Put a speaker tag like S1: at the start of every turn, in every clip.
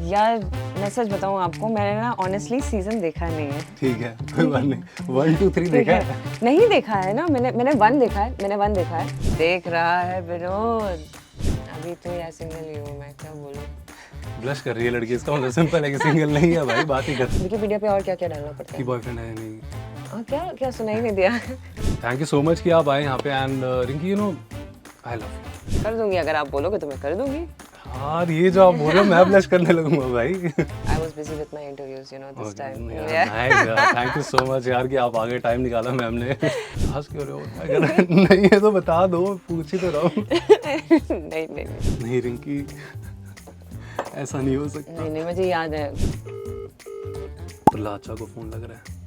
S1: यार मैं सच बताऊं आपको, मैंने ना ऑनेस्टली सीजन देखा नहीं है।
S2: ठीक है, कोई बात नहीं। 1 2 3 देखा है?
S1: नहीं देखा है ना, मैंने वन देखा है, देख रहा है विनोद। अभी तो यार सिंगल ही हूँ, मैं क्या बोलूँ।
S2: ब्लश कर रही है लड़की, इसका मतलब सिंपल है कि सिंगल नहीं है भाई, बात ही कर।
S1: विकिपीडिया पे और क्या क्या डालना पड़ता
S2: कि
S1: है?
S2: बॉयफ्रेंड है नहीं।
S1: क्या क्या सुनाई नहीं दिया।
S2: थैंक यू सो मच कि आप आए यहाँ पे and Rinki you know I love you.
S1: कर दूंगी, अगर आप बोलोगे तो मैं कर दूंगी।
S2: यार ये जो आप बोल रहे हो मैं ब्लश करने लगूंगा भाई।
S1: I was busy with my interviews, you know, this time. Yeah.
S2: Thank you so much यार कि आप आगे टाइम निकाला मैम ने। हंस क्यों रहे हो? अगर नहीं है तो बता दो, पूछ ही तो रहा हूँ।
S1: नहीं
S2: नहीं रिंकी, ऐसा नहीं हो सकता।
S1: नहीं, मुझे याद है।
S2: तो लाचा को फोन लग रहा है।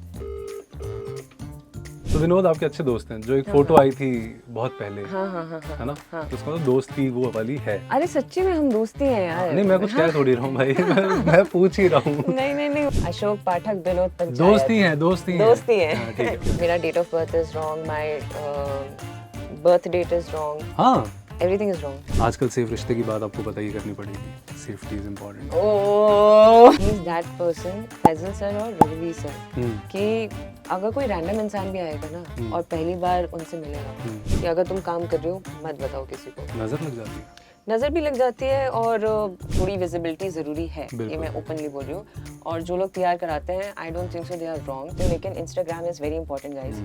S2: तो विनोद आपके अच्छे दोस्त हैं, जो एक फोटो आई थी बहुत पहले,
S1: हाँ,
S2: है ना? तो उसका तो दोस्त थी वो वाली है।
S1: अरे सच्ची में हम दोस्ती हैं यार।
S2: नहीं मैं कुछ कह थोड़ी रहा हूँ भाई, मैं पूछ ही रहा हूँ।
S1: नहीं, अशोक पाठक, विनोद पंचायत।
S2: दोस्ती हैं।
S1: हाँ, ठीक है। मेरा date of birth is wrong, my birth date is wrong,
S2: हाँ
S1: एवरीथिंग इज रॉन्ग।
S2: आजकल सेफ रिश्ते की बात आपको पता ही करनी पड़ेगी, safety is important.
S1: He is that person, Faisal sir और रघुवीर सर, कि अगर कोई रैंडम इंसान भी आएगा ना और पहली बार उनसे मिलेगा कि अगर तुम काम कर रहे हो मत बताओ किसी को।
S2: नजर लग जाती है।
S1: नज़र भी लग जाती है और थोड़ी विजिबिलिटी ज़रूरी है, ये मैं ओपनली बोल रही हूँ। और जो लोग तैयार कराते हैं, I don't think so they are wrong, लेकिन Instagram is very important guys.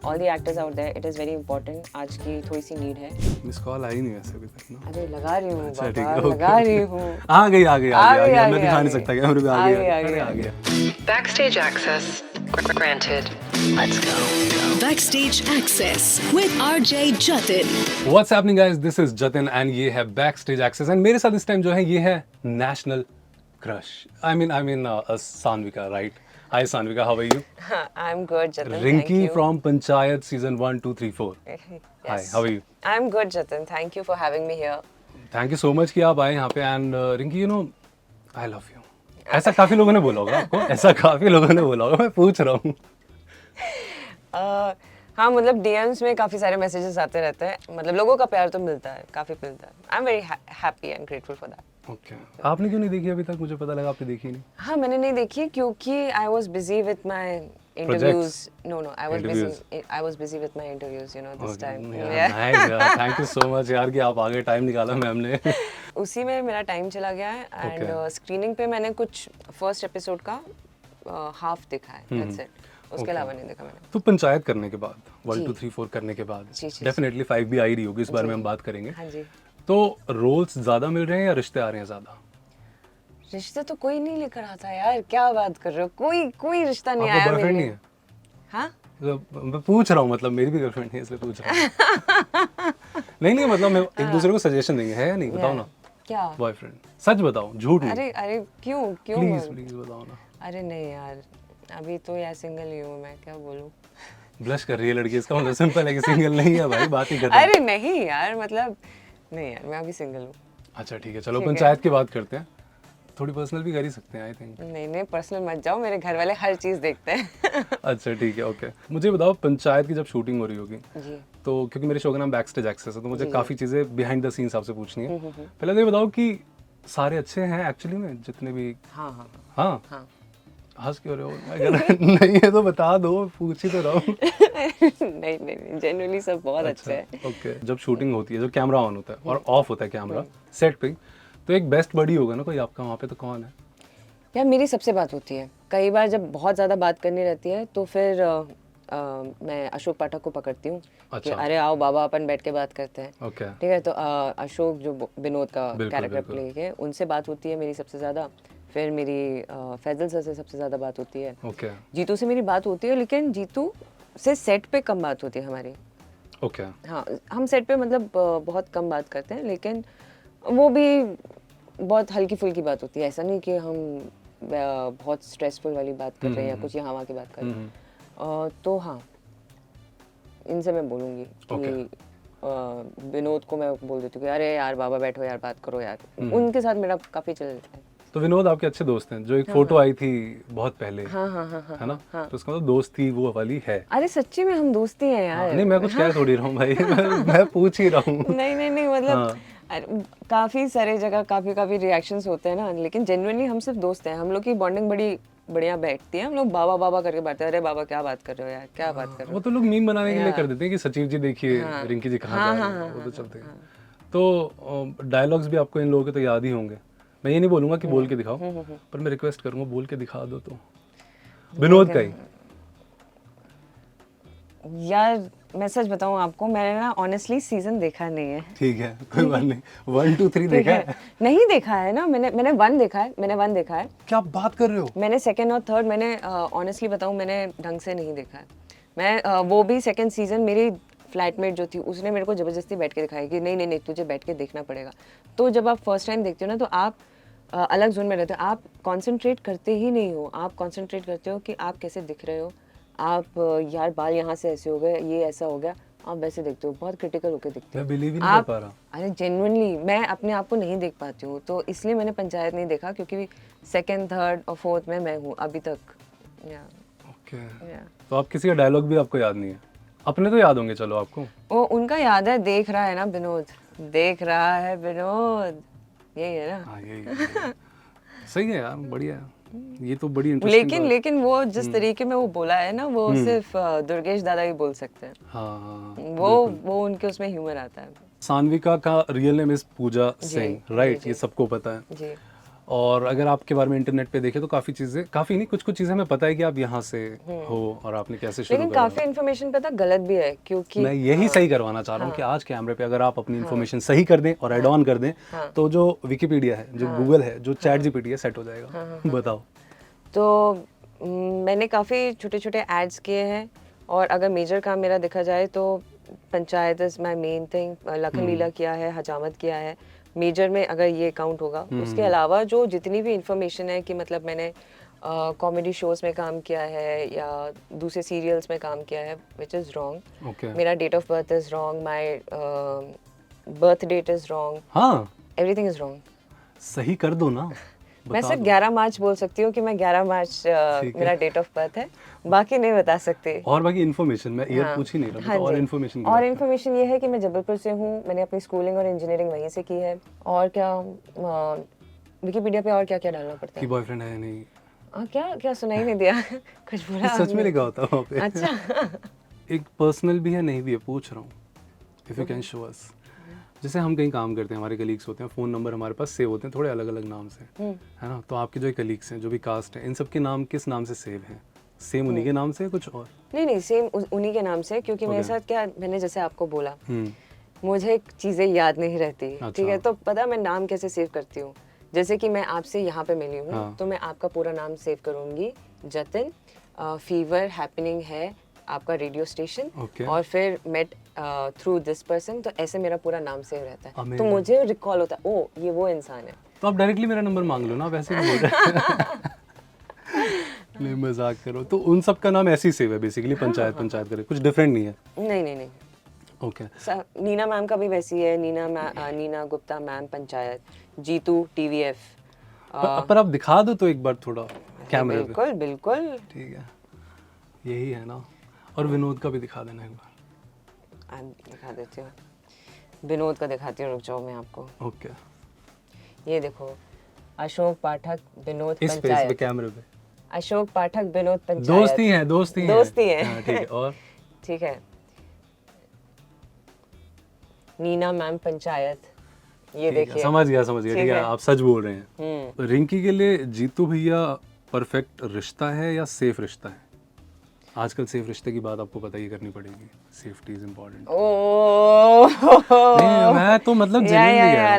S1: All the actors out there, it is very important. आज की थोड़ी सी नीड है।
S2: मिस कॉल आई नहीं वैसे अभी तक ना।
S1: अरे लगा रही हूँ
S2: अच्छा, ठीक
S1: बाबा,
S2: है,
S1: लगा रही हूँ।
S2: आ गई मैं दिखा नहीं
S1: गई।
S2: सकता कैमरे पे, आ गया।
S3: Backstage access granted. Let's go.
S4: Backstage Access with RJ Jatin.
S2: What's happening guys? This is Jatin and ये है Backstage Access and मेरे साथ इस टाइम जो है ये है National Crush. I mean Sanvika, right? Hi Sanvika, how are you?
S1: I'm good, Jatin.
S2: Rinki
S1: thank you.
S2: from Panchayat season 1, 2, 3, 4.
S1: Yes.
S2: Hi, how are you?
S1: I'm good, Jatin. Thank you for having me here.
S2: Thank you so much कि आप आए यहाँ पे and Rinki, you know, I love you. ऐसा काफी लोगों ने बोला होगा आपको, ऐसा काफी लोगों ने बोला होगा, मैं पूछ रहा हूँ।
S1: हाँ, मतलब DMs में काफ़ी सारे मैसेजेस आते रहते हैं, मतलब लोगों का प्यार तो मिलता है, काफ़ी मिलता है। I am very happy and grateful for that.
S2: Okay, आपने क्यों नहीं देखी अभी तक? मुझे पता लगा आपने देखी नहीं।
S1: हाँ, मैंने नहीं देखी क्योंकि I was busy with my interviews. No I was busy with my interviews, you know, this time.
S2: Thank you so much यार कि आप आगे टाइम निकाला मैम ने।
S1: उसी में मेरा टाइम चला गया है एंड स्क्रीनिंग पे मैंने कुछ फर्स्ट एपिसोड का हाफ देखा है, दैट्स इट। उसके अलावा नहीं देखा मैंने।
S2: तो पंचायत करने के बाद 1 2 3 4 करने के बाद डेफिनेटली 5 भी आ ही रही होगी, इस बारे में हम बात करेंगे।
S1: हाँ जी।
S2: तो रोल्स ज्यादा मिल रहे हैं या रिश्ते आ रहे हैं ज्यादा?
S1: रिश्ते तो कोई नहीं लेकर आता यार, क्या बात कर रहे हो? कोई रिश्ता नहीं आया।
S2: बॉयफ्रेंड नहीं है?
S1: हाँ,
S2: मैं पूछ रहा हूँ, मतलब मेरी भी गर्लफ्रेंड है इसलिए पूछ रहा हूँ। नहीं मतलब मैं एक दूसरे को सजेशन देंगे, है या नहीं? बताओ ना।
S1: क्या
S2: बॉयफ्रेंड? सच बताओ, झूठ नहीं।
S1: अरे क्यों
S2: प्लीज बताओ ना।
S1: अरे नहीं यार, अभी तो यार सिंगल ही हूँ, मैं क्या बोलूँ।
S2: ब्लश कर रही है लड़की, इसका मतलब सिंपल है कि सिंगल नहीं है भाई, बात ही खत्म।
S1: अरे नहीं यार, मतलब नहीं यार, मैं अभी सिंगल हूँ।
S2: अच्छा ठीक है, चलो पंचायत की बात करते हैं। थोड़ी पर्सनल भी कर ही सकते हैं आई थिंक।
S1: नहीं पर्सनल मत जाओ, मेरे घर वाले हर चीज़ देखते हैं।
S2: अच्छा ठीक है, ओके। मुझे बताओ पंचायत की जब शूटिंग हो रही होगी
S1: जी,
S2: तो, क्योंकि मेरे शो का नाम बैकस्टेज एक्सेस है, तो मुझे काफ़ी चीज़ें बिहाइंड द सीन्स आपसे पूछनी है। पहले तो ये बताओ कि सारे अच्छे हैं एक्चुअली में, जितने भी? हाँ। हंस क्यों रहे हो? अगर नहीं है तो बता दो, पूछ ही तो रहा हूँ।
S1: नहीं जनरली सब बहुत अच्छे हैं।
S2: ओके, जब शूटिंग होती है, जब कैमरा ऑन होता है और ऑफ होता है कैमरा सेट पे, तो एक बेस्ट बडी होगा ना कोई आपका वहाँ पे, तो कौन है?
S1: यार मेरी सबसे बात होती है। कई बार जब बहुत ज़्यादा बात करनी रहती है तो फिर मैं अशोक पाठक को पकड़ती हूँ कि अरे आओ बाबा अपन बैठ के बात करते हैं।
S2: ओके
S1: ठीक है, तो अशोक जो विनोद का कैरेक्टर प्ले है, उनसे बात होती है मेरी सबसे ज़्यादा। फिर मेरी फैजल सर से सबसे ज़्यादा बात होती है।
S2: ओके,
S1: जीतू से मेरी बात होती है, लेकिन जीतू से सेट पे कम बात होती है हमारी।
S2: ओके,
S1: हाँ, हम सेट पे मतलब बहुत कम बात करते हैं, लेकिन वो भी बहुत हल्की फुल्की बात होती है। ऐसा नहीं कि हम बहुत स्ट्रेसफुल वाली बात कर रहे हैं या कुछ यहाँ वहाँ की बात कर रहे हैं। तो हाँ, इनसे मैं बोलूँगी कि विनोद को मैं बोल देती हूँ कि अरे यार बाबा बैठो यार, बात करो यार। उनके साथ मेरा काफ़ी चलता है।
S2: तो विनोद आपके अच्छे दोस्त हैं, जो एक फोटो आई थी बहुत पहले, है ना? तो उसका मतलब दोस्त थी वो वाली है।
S1: अरे सच्ची में हम दोस्ती हैं यार।
S2: नहीं मैं कुछ कह थोड़ी रहा हूँ भाई, मैं पूछ ही रहा हूँ।
S1: नहीं मतलब अरे, काफ़ी सारे जगह काफ़ी रिएक्शंस होते हैं ना, लेकिन जेन्युइनली हम सिर्फ दोस्त हैं। हम लोग की बॉन्डिंग बड़ी बढ़िया बैठती है। हम लोग बाबा बाबा करके बात, अरे बाबा क्या बात कर रहे हो यार, क्या बात कर रहे
S2: वो तो लोग मीम बनाने के लिए कर देते हैं कि सचिव जी देखिए रिंकी जी कहाँ जा रहे हैं, वो तो चलते हैं। तो डायलॉग्स भी आपको इन लोगों के तो याद ही होंगे। मैं ये नहीं बोलूंगा कि बोल के दिखाओ, पर मैं रिक्वेस्ट करूंगा बोल के दिखा दो। तो विनोद का ही
S1: हो। यार मैं सच बताऊं आपको, मैंने ना ऑनेस्टली सीजन देखा नहीं है।
S2: ठीक है, कोई बात नहीं। 1 2 3 देखा है?
S1: नहीं देखा है ना, मैंने 1 देखा है, मैंने 1 देखा है।
S2: क्या आप बात कर रहे हो?
S1: मैंने सेकंड और थर्ड मैंने ऑनेस्टली बताऊं मैंने ढंग से नहीं देखा है। मैं वो भी सेकंड सीजन, मेरी फ्लैटमेट जो थी उसने मेरे को ज़बरदस्ती बैठ के दिखाई कि नहीं तुझे बैठ के देखना पड़ेगा। तो जब आप फर्स्ट टाइम देखते हो ना, तो आप अलग जोन में रहते हो, आप कॉन्सेंट्रेट करते ही नहीं हो। आप कॉन्सेंट्रेट करते हो कि आप कैसे दिख रहे हो, आप यार बाल यहाँ से ऐसे हो गए, ये ऐसा हो गया, आप वैसे देखते हो, बहुत क्रिटिकल होकर दिखते हो।
S2: मैं बिलीव ही नहीं कर पा रहा।
S1: अरे जेन्युइनली मैं अपने आप को नहीं देख पाती हूँ, तो इसलिए मैंने पंचायत नहीं देखा, क्योंकि सेकंड थर्ड और फोर्थ में मैं हूँ अभी तक।
S2: ओके, तो आप किसी का डायलॉग भी आपको याद नहीं है? अपने तो याद होंगे, चलो आपको।
S1: वो उनका याद है, देख रहा है ना विनोद, देख रहा है विनोद, यही है ना।
S2: हाँ यही सही है यार, बढ़िया है ये तो, बड़ी इंटरेस्टिंग
S1: लेकिन वो जिस तरीके में वो बोला है ना, वो सिर्फ दुर्गेश दादा ही बोल सकते हैं।
S2: हाँ,
S1: वो उनके उसमें ह्यूमर आता है।
S2: सान्विका का real name is Pooja Singh, right? ये सबको पता है
S1: जी।
S2: और अगर आपके बारे में इंटरनेट पे देखें तो काफ़ी चीज़ें, काफ़ी नहीं कुछ चीज़ें हमें पता है कि आप यहाँ से हो और आपने कैसे शुरू
S1: लेकिन
S2: करा।
S1: काफी इन्फॉर्मेशन पता गलत भी है, क्योंकि
S2: मैं यही सही करवाना चाह रहा हूँ कि आज कैमरे पे अगर आप अपनी इन्फॉर्मेशन सही कर दें और एड ऑन कर दें तो जो विकिपीडिया है, जो गूगल है, जो चैट जीपीटी है, सेट हो जाएगा। बताओ।
S1: तो मैंने काफ़ी छोटे छोटे एड्स किए हैं, और अगर मेजर काम मेरा देखा जाए तो Panchayat is my main thing. Lakhan Leela किया है, हजामत किया है मेजर में, अगर ये काउंट होगा। उसके अलावा जो जितनी भी इंफॉर्मेशन है कि मतलब मैंने कॉमेडी शोज़ में काम किया है या दूसरे सीरियल्स में काम किया है, विच इज़ रॉन्ग।
S2: Okay.
S1: मेरा date of birth is wrong, my birth date is wrong,
S2: हाँ,
S1: एवरीथिंग इज़ रॉन्ग।
S2: सही कर दो ना।
S1: मैं सिर्फ 11 मार्च बोल सकती हूँ कि मैं 11 मार्च मेरा डेट ऑफ बर्थ है, बाकी नहीं बता सकती।
S2: और बाकी इन्फॉर्मेशन मैं ईयर पूछ ही नहीं रहा, तो और इन्फॉर्मेशन
S1: और इन्फॉर्मेशन ये है कि मैं जबलपुर से हूँ, मैंने अपनी स्कूलिंग और इंजीनियरिंग वहीं से की है। और क्या विकिपीडिया पे और क्या क्या डालना पड़ता
S2: कि
S1: है?
S2: बॉयफ्रेंड है या नहीं?
S1: क्या सुनाई नहीं दिया? कुछ बुरा
S2: सच में लिखा होता है वहाँ पे।
S1: अच्छा।
S2: एक पर्सनल भी है, नहीं भी है, पूछ रहा हूँ। If you can show us. जैसे हम कहीं काम करते हैं, हमारे कलीग्स होते हैं, फ़ोन नंबर हमारे पास सेव होते हैं थोड़े अलग अलग नाम से, है ना? तो आपके जो कलीग्स हैं, जो भी कास्ट हैं, इन सब के नाम किस नाम से सेव हैं? सेम उन्हीं के नाम से है, कुछ और?
S1: नहीं सेम उन्हीं के नाम से, क्योंकि मेरे साथ क्या, मैंने जैसे आपको बोला, मुझे चीज़ें याद नहीं रहती, ठीक है? तो पता मैं नाम कैसे सेव करती हूँ? जैसे कि मैं आपसे यहाँ पे मिली हूँ, तो मैं आपका पूरा नाम सेव करूँगी, जतिन, फीवर हैपनिंग है आपका रेडियो स्टेशन, और फिर मेट थ्रू दिस पर्सन, तो ऐसे मेरा पूरा नाम सेव रहता है। तो मुझे रिकॉल होता है, ओ ये वो इंसान है।
S2: तो आप डायरेक्टली मेरा नंबर मांग लो ना, वैसे ही बोल रहे हैं। नहीं मजाक करो। तो उन सब का नाम ऐसे ही सेव है बेसिकली, पंचायत करे, कुछ डिफरेंट नहीं है?
S1: नहीं।
S2: ओके।
S1: नीना मैम का भी वैसी है, नीना गुप्ता मैम पंचायत, जीतू टीवीएफ।
S2: पर आप दिखा दो तो एक बार थोड़ा कैमरे पे।
S1: बिल्कुल
S2: ठीक है, यही है ना। और विनोद का भी दिखा देना एक बार।
S1: दिखा देती हूँ, विनोद का दिखाती हूँ, रुक जाओ मैं आपको।
S2: ओके,
S1: ये देखो, अशोक पाठक विनोद
S2: इस
S1: पंचायत,
S2: पे कैमरे पे
S1: अशोक पाठक विनोद पंचायत,
S2: दोस्ती है।
S1: हाँ,
S2: ठीक है। और
S1: ठीक है, नीना मैम पंचायत, ये देखिए।
S2: समझ गया ठीक है, आप सच बोल रहे हैं। रिंकी के लिए जीतू भैया परफेक्ट रिश्ता है या सेफ रिश्ता है? आजकल सेफ रिश्ते की बात आपको पता ही करनी पड़ेगी, सेफ्टी इज इम्पोर्टेंट। नहीं, मैं तो मतलब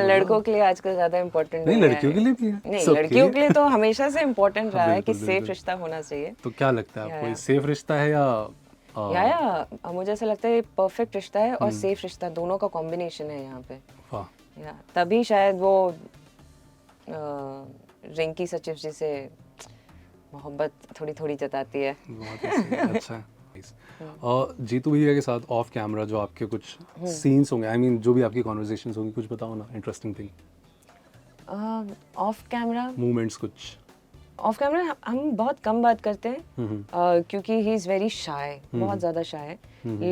S1: लड़कों के लिए आजकल ज्यादा इम्पोर्टेंट
S2: नहीं, लड़कियों के लिए भी है।
S1: नहीं, लड़कियों के लिए तो हमेशा से इम्पोर्टेंट रहा है कि सेफ रिश्ता होना चाहिए।
S2: तो क्या लगता है आपको, ये सेफ रिश्ता है या
S1: मुझे ऐसा लगता है परफेक्ट रिश्ता है और सेफ रिश्ता, दोनों का कॉम्बिनेशन है यहाँ पे।
S2: वाह।
S1: तभी शायद वो रिंकी सचिव जी से मोहब्बत थोड़ी थोड़ी जताती है।
S2: बहुत अच्छा है। और जीतू भैया के साथ ऑफ कैमरा जो आपके कुछ सीन्स होंगे, आई मीन जो भी आपकी कॉन्वर्सेशंस होंगी, कुछ बताओ ना interesting thing.
S1: Of camera
S2: movements कुछ?
S1: ऑफ कैमरा हम बहुत कम बात करते हैं, क्योंकि ही इज़ वेरी शाय, बहुत ज़्यादा शाय है।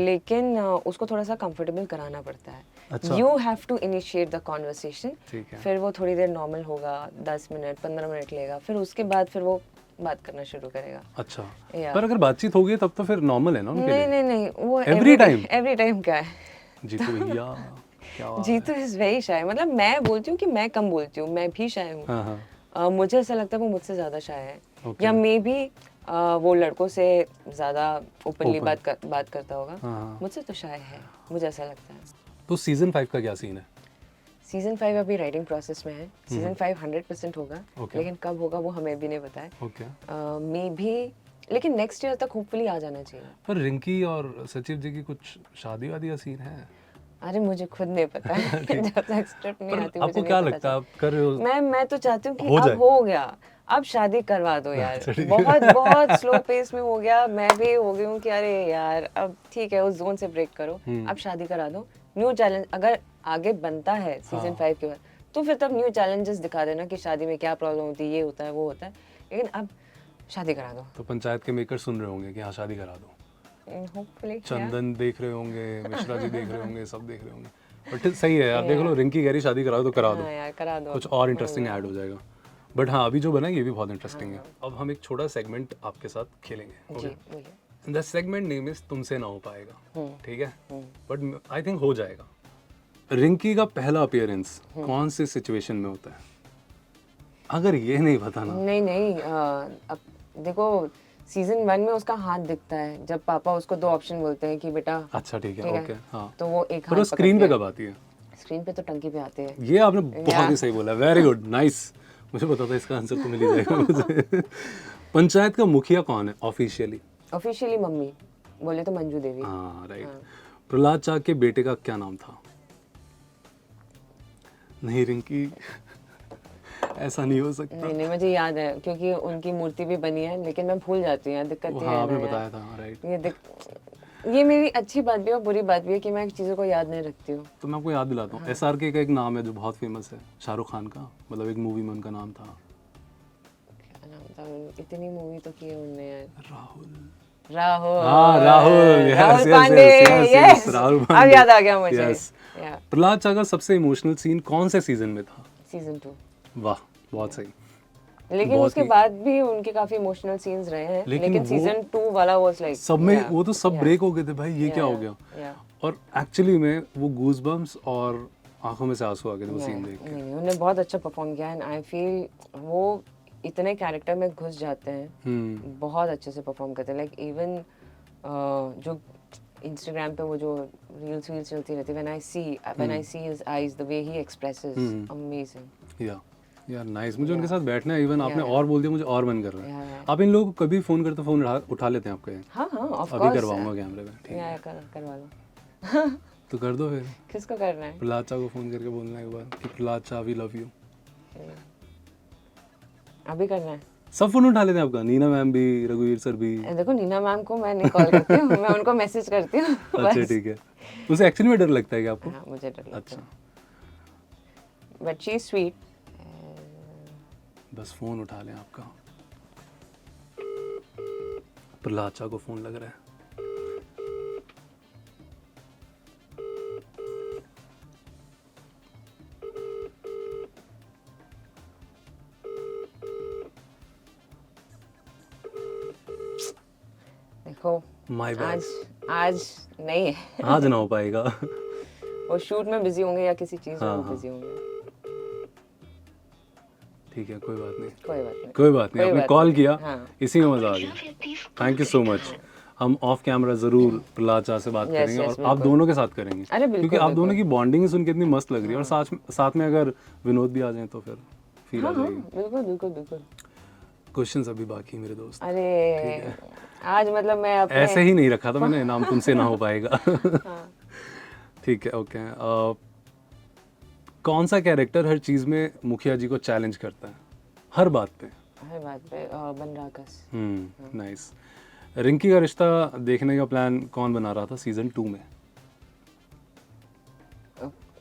S1: लेकिन उसको थोड़ा सा कंफर्टेबल कराना पड़ता है।
S2: अच्छा।
S1: You have to initiate the conversation.
S2: ठीक है।
S1: फिर वो थोड़ी देर नॉर्मल होगा, 10 मिनट 15 मिनट लेगा, फिर उसके बाद फिर वो बात करना शुरू करेगा।
S2: अच्छा,
S1: Yeah.
S2: पर अगर बातचीत हो गई तब तो फिर नॉर्मल है ना उनके
S1: नहीं
S2: लिए?
S1: नहीं नहीं, वो
S2: Every time?
S1: एवरी टाइम क्या है।
S2: जीतू भैया क्या बात
S1: जीतू इज वेरी शाय, मतलब मैं बोलती हूँ कि मैं कम बोलती हूँ, मैं भी शाय हूँ।
S2: हाँ हाँ
S1: मुझे ऐसा लगता है वो मुझसे ज़्यादा शाय है।
S2: Okay.
S1: या मे बी वो लड़कों से ज़्यादा ओपनली
S2: Open.
S1: बात करता होगा।
S2: हाँ।
S1: मुझसे तो शाय है, मुझे ऐसा लगता है।
S2: तो सीजन 5 का क्या सीन है?
S1: सीजन 5 अभी राइटिंग प्रोसेस में है। सीजन 5 100% होगा।
S2: Okay.
S1: लेकिन कब होगा वो हमें भी नहीं पता है।
S2: ओके।
S1: मे भी, लेकिन नेक्स्ट ईयर तक होपफुली आ जाना चाहिए।
S2: पर रिंकी और सचिव जी की कुछ शादी वादी का सीन है?
S1: अरे मुझे खुद नहीं पता है। जब तक स्क्रिप्ट नहीं
S2: पर
S1: आती मुझे
S2: आपको
S1: नहीं
S2: क्या
S1: पता
S2: लगता है,
S1: चलता।
S2: आप कर रहे हो?
S1: मैं तो चाहती हूँ कि
S2: हो जाए।
S1: अब हो गया, अब शादी करवा दो यार।
S2: अच्छा, ठीक है।
S1: बहुत बहुत स्लो पेस में हो गया, मैं भी हो गई हूँ कि अरे यार अब ठीक है, उस जोन से ब्रेक करो, अब शादी करा दो। न्यू चैलेंज अगर आगे बनता है सीजन 5 के बाद, तो फिर तब न्यू चैलेंजेस दिखा देना कि शादी में क्या प्रॉब्लम होती है, ये होता है वो होता है, लेकिन अब शादी करा दो।
S2: तो पंचायत के मेकर सुन रहे होंगे कि हाँ शादी करा दो।
S1: होपफुली
S2: चंदन देख रहे होंगे, मिश्रा जी देख रहे होंगे, सब देख रहे होंगे। बट सही है यार, देख लो रिंकी कह रही शादी करा दो तो करा दो।
S1: हाँ यार करा दो।
S2: कुछ और इंटरेस्टिंग ऐड हो जाएगा। बट हाँ, अभी जो बना ये भी बहुत इंटरेस्टिंग है। अब हम एक छोटा सेगमेंट आपके साथ खेलेंगे।
S1: जी बोलिए।
S2: द सेगमेंट नेम इज तुमसे ना हो पाएगा, ठीक है? बट आई थिंक हो जाएगा। रिंकी का पहला अपीयरेंस कौन से सिचुएशन में होता है? अगर ये नहीं बताना।
S1: नहीं अब देखो सीजन 1 में उसका हाथ दिखता है जब पापा उसको 2 ऑप्शन बोलते हैं कि बेटा।
S2: अच्छा ठीक है, ओके हाँ।
S1: तो वो एक
S2: पर वो
S1: हाथ
S2: स्क्रीन पे कब आती है?
S1: स्क्रीन पे तो टंकी पे आते हैं।
S2: ये आपने बहुत ही सही बोला, वेरी गुड, नाइस। मुझे पता था इसका आंसर तो मिल ही जाएगा मुझे। पंचायत का मुखिया कौन है ऑफिशियली?
S1: ऑफिशियली मम्मी बोले तो मंजू देवी।
S2: हाँ राइट। प्रहलाद चा के बेटे का क्या नाम था? नहीं रिंकी, ऐसा नहीं हो सकता।
S1: नहीं मुझे याद है क्योंकि उनकी मूर्ति भी बनी है, लेकिन मैं भूल जाती हूँ, दिक्कत ये
S2: हाँ
S1: है
S2: आपने
S1: ना
S2: बताया
S1: यार।
S2: था, राइट।
S1: ये मेरी अच्छी बात भी है और बुरी बात भी है कि मैं चीज़ों को याद नहीं रखती हूँ।
S2: तो मैं आपको याद दिलाता हूँ। SRK का एक नाम है जो बहुत फेमस है, शाहरुख खान का, मतलब एक मूवी में उनका नाम था
S1: क्या नाम था? इतनी मूवी तो की है उनने यार।
S2: राहुल।
S1: राहुल।
S2: हाँ Rahul,
S1: Rahul
S2: yes,
S1: Pandey,
S2: yes, yes,
S1: yes।
S2: Rahul
S1: अब
S2: पांडे।
S1: याद आ गया मुझे।
S2: Yes। प्रहलाद चा का सबसे इमोशनल सीन कौन से सीजन में था?
S1: सीजन 2।
S2: वाह बहुत सही।
S1: लेकिन
S2: बहुत
S1: उसके
S2: ही-
S1: बाद भी उनके काफी इमोशनल सीन्स रहे हैं,
S2: लेकिन
S1: लेकिन
S2: वो-
S1: सीजन 2 वाला वाज लाइक
S2: सब में वो तो सब ब्रेक हो गए थे भाई, ये क्या हो गया।
S1: या
S2: और एक्चुअली में वो गूज़बम्प्स और आंखों में से आंसू आ गए थे वो सीन देख के।
S1: नहीं उन्होंने बहुत अच्छा परफॉर्म किया एंड आई फील वो इतने कैरेक्टर में घुस जाते हैं, बहुत अच्छे से परफॉर्म करते हैं। लाइक इवन जो इंस्टाग्राम पे वो जो रील्स चलती रहती है, when I see his eyes, the way he expresses, amazing.
S2: यार नाइस, मुझे उनके साथ बैठना है। इवन आपने
S1: Yeah.
S2: और बोल दिया, मुझे और मन कर रहा है।
S1: Yeah.
S2: आप इन लोगों को कभी फोन करते फोन उठा लेते हैं आपके?
S1: हाँ ऑफ कोर्स
S2: अभी करवाऊंगा कैमरे में, ठीक है?
S1: करवा लो।
S2: तो कर दो फिर।
S1: किसको करना है?
S2: प्रहलाद चा को फोन करके बोलना एक बार कि प्रहलाद चा वी लव यू।
S1: अभी करना है?
S2: सब फोन उठा लेते हैं आपका? नीना मैम भी, रघुवीर सर भी?
S1: देखो नीना मैम को मैं नहीं कॉल करती हूँ, मैं उनको मैसेज करती हूँ।
S2: अच्छा ठीक है। उसे एक्चुअली में डर लगता है क्या आपको?
S1: हाँ मुझे डर लगता
S2: अच्छा,
S1: है, बट शी इज स्वीट।
S2: बस फोन उठा लें आपका। प्रहलाद चा को फोन लग रहा है।
S1: देखो
S2: माय बैड,
S1: आज नहीं है।
S2: आज ना हो पाएगा।
S1: वो शूट में बिजी होंगे या किसी चीज में
S2: हाँ।
S1: बिजी होंगे।
S2: ठीक है, कोई बात नहीं,
S1: कोई बात नहीं।
S2: कोई बात नहीं।
S1: कोई
S2: आपने
S1: बात
S2: कॉल
S1: नहीं।
S2: किया,
S1: हाँ।
S2: इसी में मजा आ गया। Thank you so much. हम ऑफ कैमरा जरूर प्रहलाद चा से बात
S1: Yes,
S2: करेंगे
S1: yes,
S2: और आप
S1: बिल्कुल।
S2: दोनों के साथ करेंगे।
S1: अरे बिल्कुल,
S2: क्योंकि आप दोनों
S1: बिल्कुल।
S2: की बॉन्डिंग सुन के इतनी मस्त लग रही है। और साथ में अगर विनोद भी आ जाए तो फिर फील आ
S1: हाँ
S2: जाएगी।
S1: बिल्कुल बिल्कुल बिल्कुल।
S2: क्वेश्चंस अभी बाकी है मेरे दोस्त।
S1: अरे आज मतलब मैं अपने
S2: ऐसे ही नहीं रखा था मैंने नाम, तुमसे ना हो पाएगा। ठीक है, ओके। कौन सा कैरेक्टर हर चीज में मुखिया जी को चैलेंज करता है, हर बात पे?
S1: हर बात पे बनराकस।
S2: नाइस। रिंकी का रिश्ता देखने का प्लान कौन बना रहा था सीजन 2 में?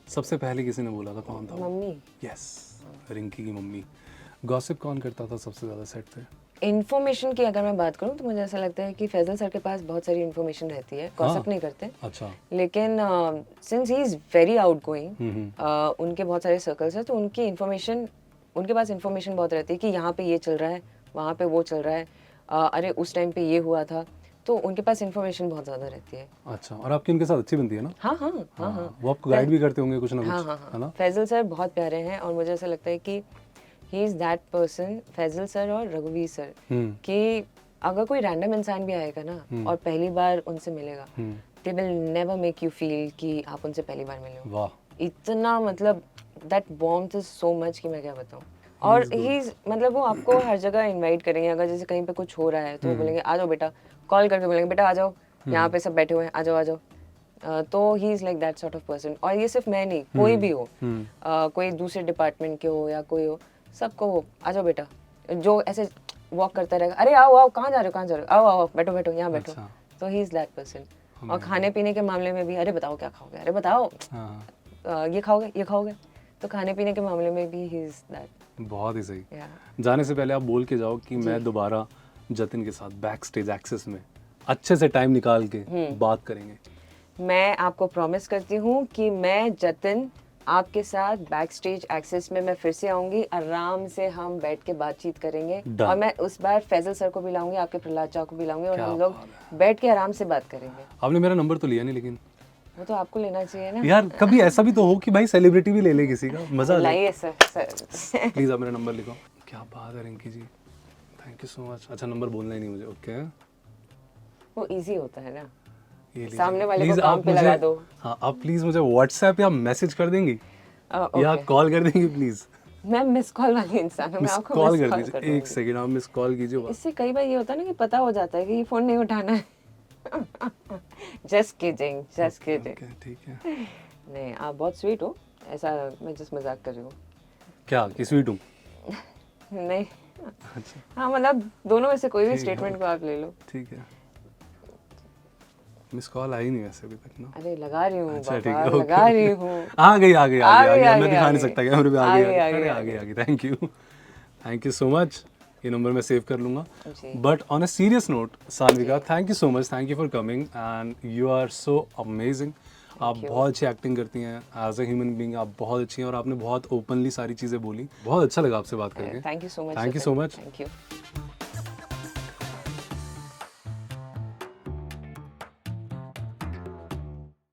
S2: सबसे पहले किसी ने बोला था, कौन था?
S1: मम्मी।
S2: यस, रिंकी की मम्मी। गॉसिप कौन करता था सबसे ज्यादा सेट पे?
S1: इन्फॉर्मेशन की अगर मैं बात करूँ तो मुझे ऐसा लगता है कि फैजल सर के पास बहुत सारी इन्फॉर्मेशन रहती है, गॉसिप नहीं करते,
S2: अच्छा
S1: लेकिन since he is very out going, उनके बहुत सारे सर्कल्स हैं, तो उनकी इन्फॉर्मेशन, उनके पास इन्फॉर्मेशन बहुत रहती है कि यहाँ पे ये चल रहा है, वहाँ पे वो चल रहा है, अरे उस टाइम पे ये हुआ था, तो उनके पास इन्फॉर्मेशन बहुत ज़्यादा रहती है।
S2: अच्छा, और आपकी उनके साथ अच्छी बनती है ना?
S1: हाँ हाँ हाँ हाँ
S2: वो आपको गाइड भी करते होंगे कुछ ना कुछ,
S1: हाँ हाँ
S2: है ना?
S1: हाँ। फैजल सर बहुत प्यारे हैं और मुझे ऐसा लगता है कि he is that person, Faisal sir और रघुवीर सर, कि अगर कोई रैंडम इंसान भी आएगा ना और पहली बार उनसे मिलेगा, they will never make you feel कि आप उनसे पहली बार मिले हो।
S2: वाह,
S1: इतना मतलब that warmth is so much कि मैं क्या बताऊँ। और ही मतलब वो आपको हर जगह इनवाइट करेंगे, अगर जैसे कहीं पे कुछ हो रहा है तो वो बोलेंगे आ जाओ बेटा, कॉल करके बोलेंगे बेटा आ जाओ, यहाँ पे सब बैठे हुए हैं, आ जाओ आ जाओ। तो he is like that sort of person. और ये सिर्फ मैं नहीं, कोई भी हो, कोई दूसरे डिपार्टमेंट के हो या कोई हो, सबको वो आ जाओ बेटा, जो ऐसे वॉक करता रहेगा, अरे आओ आओ कहाँ जा रहे हो, कहाँ जा रहे हो, आओ आओ बैठो बैठो यहाँ बैठो।
S2: अच्छा।
S1: तो ही इज़ दैट पर्सन। और खाने पीने के मामले में भी, अरे बताओ क्या खाओगे, अरे बताओ ये खाओगे ये खाओगे, तो खाने पीने के मामले में भी ही इज़ दैट।
S2: बहुत ही सही।
S1: या
S2: जाने से पहले आप बोल के जाओ कि मैं दोबारा जतिन के साथ बैक स्टेज एक्सेस में अच्छे से टाइम निकाल के बात करेंगे।
S1: मैं आपको प्रॉमिस करती हूँ कि मैं जतिन आपके साथ बैक स्टेज एक्सेस में मैं फिर से आऊंगी, आराम से हम बैठ के बातचीत करेंगे।
S2: Done.
S1: और मैं उस बार फैजल सर को भी लाऊंगी, आपके प्रहलाद चा को भी लाऊंगी, और
S2: क्या
S1: हम लोग
S2: बात
S1: बैठ के आराम से बात करेंगे।
S2: आपने मेरा नंबर तो लिया नहीं, लेकिन
S1: वो तो आपको लेना चाहिए ना
S2: यार कभी ऐसा भी तो हो कि भाई सेलिब्रिटी भी ले ले किसी का, मजा आ जाए।
S1: लाइए सर सर।
S2: प्लीज आप मेरा नंबर लिखो। क्या बात है रिंकी जी, थैंक यू सो मच। अच्छा, नंबर बोलना ही नहीं मुझे, ओके?
S1: वो इजी होता है ना,
S2: ये लीजिए।
S1: सामने वाले को
S2: Please,
S1: काम
S2: आप
S1: पे
S2: मुझे-
S1: लगा दो।
S2: हाँ, आप प्लीज मुझे व्हाट्सएप या मैसेज कर देंगी या
S1: ओके,
S2: कॉल कर देंगी प्लीज।
S1: मैं मिस कॉल वाली इंसान हूँ, मैं
S2: मिस
S1: आपको
S2: कॉल
S1: मिस
S2: कर
S1: कॉल
S2: दीजिए,
S1: कर
S2: एक सेकंड आप मिस कॉल कीजिए बस।
S1: इससे कई बार ये होता है ना कि पता हो जाता है कि ये फोन नहीं उठाना है। Just kidding, just kidding.
S2: Okay, ठीक है।
S1: नहीं, आप बहुत स्वीट हो, ऐसा मैं जस्ट मजाक कर रही हूँ।
S2: क्या कि स्वीट हूँ?
S1: नहीं,
S2: अच्छा,
S1: हाँ मतलब दोनों में से कोई भी
S2: ठीक है,
S1: स्टेटमेंट को आप ले लो।
S2: ठीक है। मिस कॉल आई नहीं वैसे अभी तक ना।
S1: अरे लगा रही हूँ
S2: अच्छा, ठीक
S1: बाबा,
S2: है, ओके,
S1: लगा रही हूँ।
S2: आ गई आ गई आ
S1: आ
S2: गई
S1: गई,
S2: आ
S1: आ
S2: गई। मैं
S1: गई,
S2: दिखा
S1: आ
S2: नहीं
S1: गई।
S2: सकता कैमरे पे, आ
S1: आ
S2: गई
S1: गई,
S2: आ
S1: आ
S2: गई,
S1: गई,
S2: अरे
S1: आ
S2: आ गई
S1: गई।
S2: आ गई। Thank you so much. ये नंबर मैं सेव कर लूंगा।
S1: जी।
S2: But on a serious note Sanvika, thank you so much, thank you for coming and you are so amazing. आप
S1: you.
S2: बहुत अच्छी एक्टिंग करती हैं, एज अ ह्यूमन बीइंग आप बहुत अच्छी हैं और आपने बहुत ओपनली सारी चीज़ें बोली। बहुत अच्छा लगा आपसे बात करके।
S1: Thank you so much.
S2: Thank you so much.
S1: Thank you.